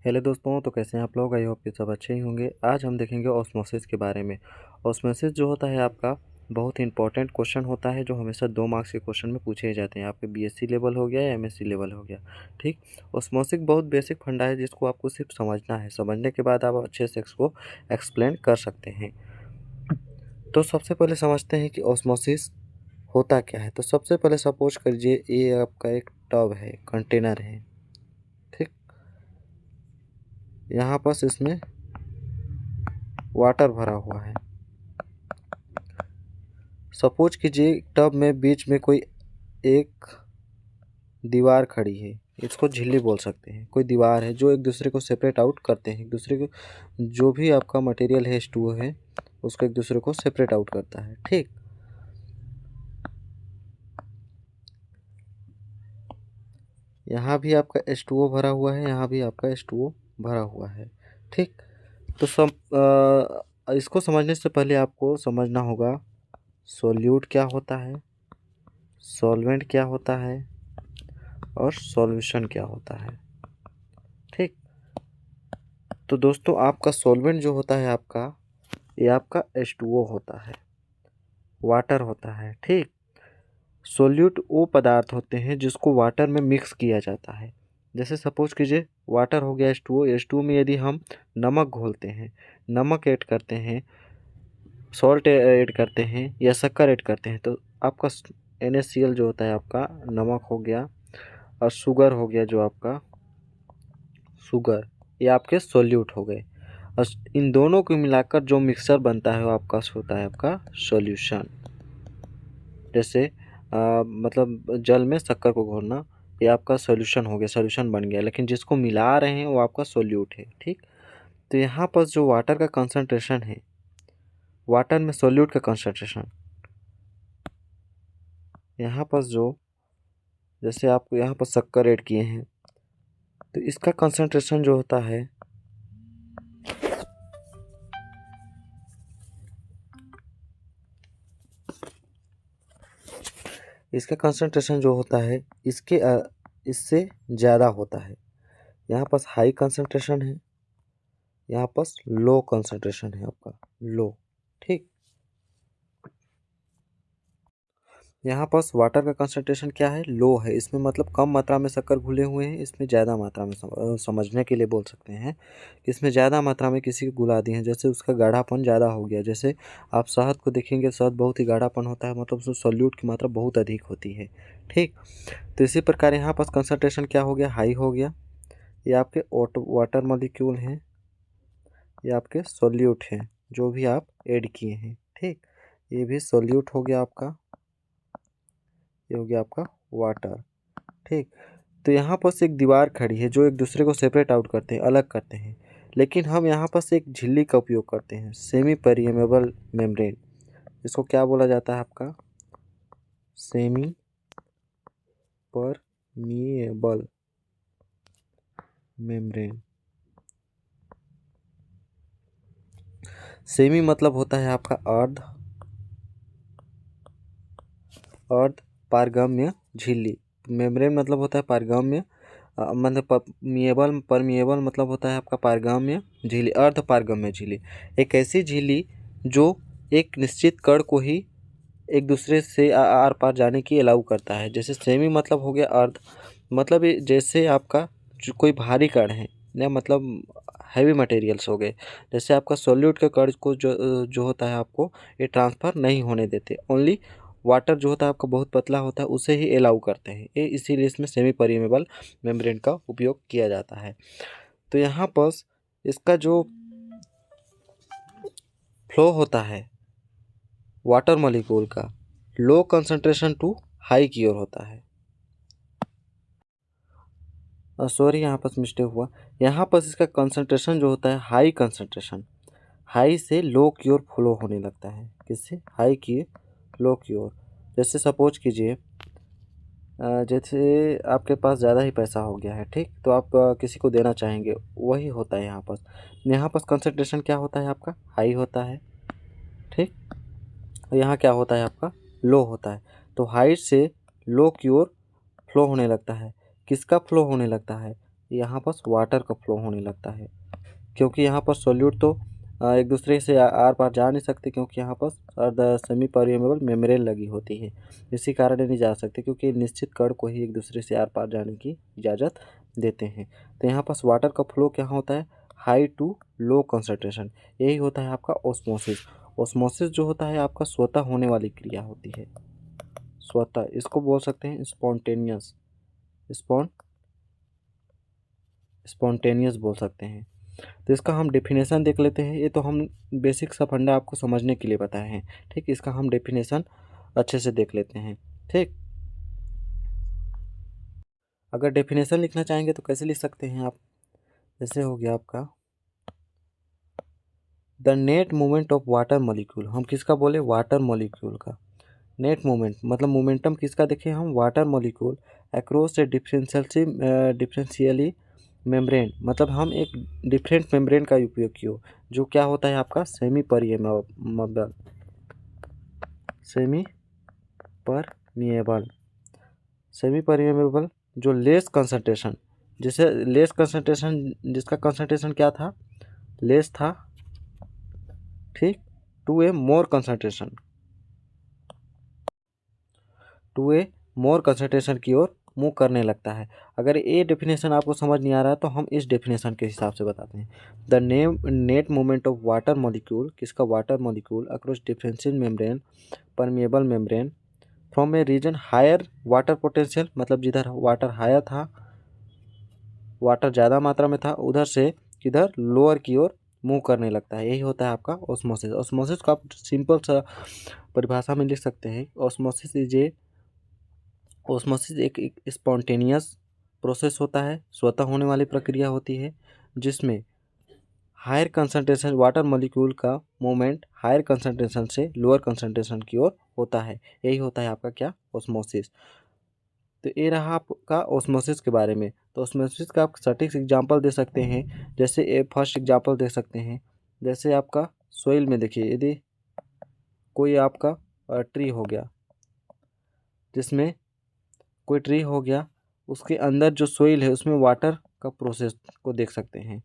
Hello दोस्तों, तो कैसे हैं आप लोग। आई होप कि सब अच्छे ही होंगे। आज हम देखेंगे ऑस्मोसिस के बारे में। ऑस्मोसिस जो होता है आपका बहुत ही इंपॉर्टेंट क्वेश्चन होता है, जो हमेशा 2 मार्क्स के क्वेश्चन में पूछे जाते हैं। आपके बीएससी लेवल हो गया या एमएससी लेवल हो गया, ठीक। ऑस्मोसिस बहुत बेसिक फंडा है, जिसको आपको सिर्फ समझना है। समझने के बाद आप अच्छे से इसको एक्सप्लेन कर सकते हैं। तो सबसे पहले समझते हैं कि ऑस्मोसिस होता क्या है। तो सबसे पहले सपोज करिए ये आपका एक टब है, कंटेनर है, ठीक। यहाँ पास इसमें वाटर भरा हुआ है। सपोज कीजिए टब में बीच में कोई एक दीवार खड़ी है, इसको झिल्ली बोल सकते हैं। कोई दीवार है जो एक दूसरे को सेपरेट आउट करते हैं, एक दूसरे को जो भी आपका मटेरियल है, स्टू है, उसको एक दूसरे को सेपरेट आउट करता है, ठीक। यहाँ भी आपका H2O भरा हुआ है, यहाँ भी आपका H2O भरा हुआ है, ठीक। तो इसको समझने से पहले आपको समझना होगा सॉल्यूट क्या होता है, सॉल्वेंट क्या होता है और सॉल्यूशन क्या होता है, ठीक। तो दोस्तों आपका सॉल्वेंट जो होता है आपका, ये आपका H2O होता है, वाटर होता है, ठीक। सॉल्यूट वो पदार्थ होते हैं जिसको वाटर में मिक्स किया जाता है। जैसे सपोज कीजिए वाटर हो गया H2O, H2O में यदि हम नमक घोलते हैं, नमक ऐड करते हैं, सॉल्ट ऐड करते हैं या शक्कर ऐड करते हैं, तो आपका NaCl जो होता है आपका नमक हो गया, और शुगर हो गया जो आपका शुगर, ये आपके सॉल्यूट हो गए। और इन दोनों को मिलाकर जो मिक्सचर बनता है वो आपका होता है आपका सॉल्यूशन। जैसे मतलब जल में शक्कर को घोलना, ये आपका सॉल्यूशन हो गया, सॉल्यूशन बन गया। लेकिन जिसको मिला रहे हैं वो आपका सॉल्यूट है, ठीक। तो यहाँ पर जो वाटर का कंसंट्रेशन है, वाटर में सॉल्यूट का कंसंट्रेशन, यहाँ पर जो जैसे आपको यहाँ पर शक्कर ऐड किए हैं, तो इसका कंसंट्रेशन जो होता है, इसका कंसंट्रेशन जो होता है इससे ज़्यादा होता है। यहाँ पास हाई कंसंट्रेशन है, यहाँ पास लो कंसंट्रेशन है आपका, लो, ठीक। यहाँ पास वाटर का कंसंट्रेशन क्या है, लो है। इसमें मतलब कम मात्रा में शक्कर घुले हुए हैं, इसमें ज़्यादा मात्रा में समझने के लिए बोल सकते हैं कि इसमें ज़्यादा मात्रा में किसी को घुला दिए हैं, जैसे उसका गाढ़ापन ज़्यादा हो गया। जैसे आप शहद को देखेंगे, शहद बहुत ही गाढ़ापन होता है, मतलब उसमें सॉल्यूट की मात्रा बहुत अधिक होती है, ठीक। तो इसी प्रकार यहाँ पास कंसंट्रेशन क्या हो गया, हाई हो गया। ये आपके वाटर मॉलिक्यूल हैं, ये आपके सॉल्यूट हैं जो भी आप ऐड किए हैं, ठीक। ये भी सॉल्यूट हो गया आपका, ये हो गया आपका वाटर, ठीक। तो यहाँ पर एक दीवार खड़ी है जो एक दूसरे को सेपरेट आउट करते हैं, अलग करते हैं। लेकिन हम यहाँ पर एक झिल्ली का उपयोग करते हैं, सेमी परमेबल मेम्ब्रेन। इसको क्या बोला जाता है आपका, सेमी परमिएबल मेम्ब्रेन। सेमी मतलब होता है आपका अर्ध, अर्ध पारगम्य झिल्ली। मेम्ब्रेन मतलब होता है पारगम्य, मतलब परमिएबल, परमिएबल मतलब होता है आपका पारगम्य झिल्ली, अर्ध पारगम्य झिल्ली। एक ऐसी झिल्ली जो एक निश्चित कण को ही एक दूसरे से आर पार जाने की अलाउ करता है। जैसे सेमी मतलब हो गया अर्ध, मतलब ये जैसे आपका जो कोई भारी कण है या मतलब हैवी मटेरियल्स हो गए, जैसे आपका सॉल्यूट के कण को जो होता है आपको ये ट्रांसफ़र नहीं होने देते। ओनली वाटर जो होता है आपका बहुत पतला होता है, उसे ही अलाउ करते हैं ये, इसीलिए इसमें सेमी परमेबल मेम्ब्रेन का उपयोग किया जाता है। तो यहाँ पर इसका जो फ्लो होता है वाटर मॉलिक्यूल का, लो कंसंट्रेशन टू हाई की ओर होता है। सॉरी, यहाँ पर मिस्टेक हुआ। यहाँ पर इसका कंसंट्रेशन जो होता है हाई कंसंट्रेशन, हाई से लो की ओर फ्लो होने लगता है। किससे, हाई की लो की ओर। जैसे सपोज कीजिए जैसे आपके पास ज़्यादा ही पैसा हो गया है, ठीक। तो आप किसी को देना चाहेंगे, वही होता है यहाँ पर। यहाँ पर कंसंट्रेशन क्या होता है आपका, हाई होता है, ठीक। और यहाँ क्या होता है आपका, लो होता है। तो हाई से लो की ओर फ्लो होने लगता है। किसका फ्लो होने लगता है, यहाँ पर वाटर का फ्लो होने लगता है, क्योंकि यहाँ पर सॉल्यूट तो एक दूसरे से आर पार जा नहीं सकते, क्योंकि यहाँ पर सेमी परमेबल मेम्ब्रेन लगी होती है। इसी कारण ये नहीं जा सकते, क्योंकि निश्चित कण को ही एक दूसरे से आर पार जाने की इजाज़त देते हैं। तो यहाँ पर वाटर का फ्लो क्या होता है, हाई टू लो कंसंट्रेशन, यही होता है आपका ऑस्मोसिस। ऑस्मोसिस जो होता है आपका स्वतः होने वाली क्रिया होती है, स्वतः, इसको बोल सकते हैं स्पॉन्टेनियस, स्पॉन्टेनियस बोल सकते हैं। तो इसका हम डेफिनेशन देख लेते हैं। ये तो हम बेसिक सा फंडा आपको समझने के लिए बताए हैं, ठीक। इसका हम डेफिनेशन अच्छे से देख लेते हैं, ठीक। अगर डेफिनेशन लिखना चाहेंगे तो कैसे लिख सकते हैं आप, जैसे हो गया आपका the net movement of water molecule, हम किसका बोले, वाटर मॉलिक्यूल का। नेट मूवमेंट मतलब मोमेंटम किसका देखें हम, वाटर मॉलिक्यूल अक्रॉस ए डिफरेंशियली मेम्ब्रेन, मतलब हम एक डिफरेंट मेम्ब्रेन का उपयोग किया, जो क्या होता है आपका semi permeable, semi permeable, semi permeable, जो लेस कंसंट्रेशन, जिसे लेस कंसंट्रेशन, जिसका कंसंट्रेशन क्या था, लेस था, ठीक, to a more concentration, to a more concentration की ओर मूव करने लगता है। अगर ये डेफिनेशन आपको समझ नहीं आ रहा है तो हम इस डेफिनेशन के हिसाब से बताते हैं। The net movement of water molecule, किसका, water molecule across differential membrane, permeable membrane, from a region higher water potential, मतलब जिधर वाटर हायर था, वाटर ज़्यादा मात्रा में था, उधर से किधर, लोअर की ओर मूव करने लगता है। यही होता है आपका ऑस्मोसिस। ऑस्मोसिस को आप सिंपल सा परिभाषा में लिख सकते हैं, ऑस्मोसिस इज ए, ऑस्मोसिस एक स्पॉन्टेनियस प्रोसेस होता है, स्वतः होने वाली प्रक्रिया होती है, जिसमें हायर कंसंट्रेशन वाटर मॉलिक्यूल का मूवमेंट हायर कंसंट्रेशन से लोअर कंसंट्रेशन की ओर होता है। यही होता है आपका क्या, ऑस्मोसिस। तो ये रहा आपका ऑस्मोसिस के बारे में। तो ऑस्मोसिस का आप सटीक एग्जांपल दे सकते हैं, जैसे ए फर्स्ट एग्जांपल दे सकते हैं, जैसे आपका सोइल में देखिए, यदि कोई आपका ट्री हो गया, जिसमें कोई ट्री हो गया, उसके अंदर जो सोइल है उसमें वाटर का प्रोसेस को देख सकते हैं।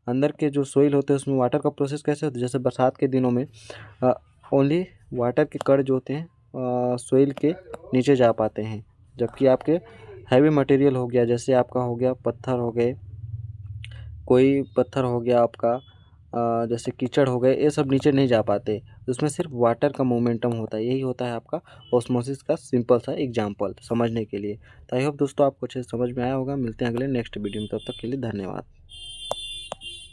अंदर के जो सोइल होते हैं उसमें वाटर का प्रोसेस कैसे होता है, जैसे बरसात के दिनों में ओनली वाटर के कण जो होते हैं सोइल के नीचे जा पाते हैं, जबकि आपके हैवी मटेरियल हो गया, जैसे आपका हो गया पत्थर हो गए, कोई पत्थर हो गया आपका जैसे कीचड़ हो गए, ये सब नीचे नहीं जा पाते, उसमें सिर्फ वाटर का मोमेंटम होता है। यही होता है आपका ऑस्मोसिस का सिंपल सा एग्जांपल समझने के लिए। तो आई होप दोस्तों आपको अच्छे से समझ में आया होगा। मिलते हैं अगले नेक्स्ट वीडियो में, तब तक के लिए धन्यवाद।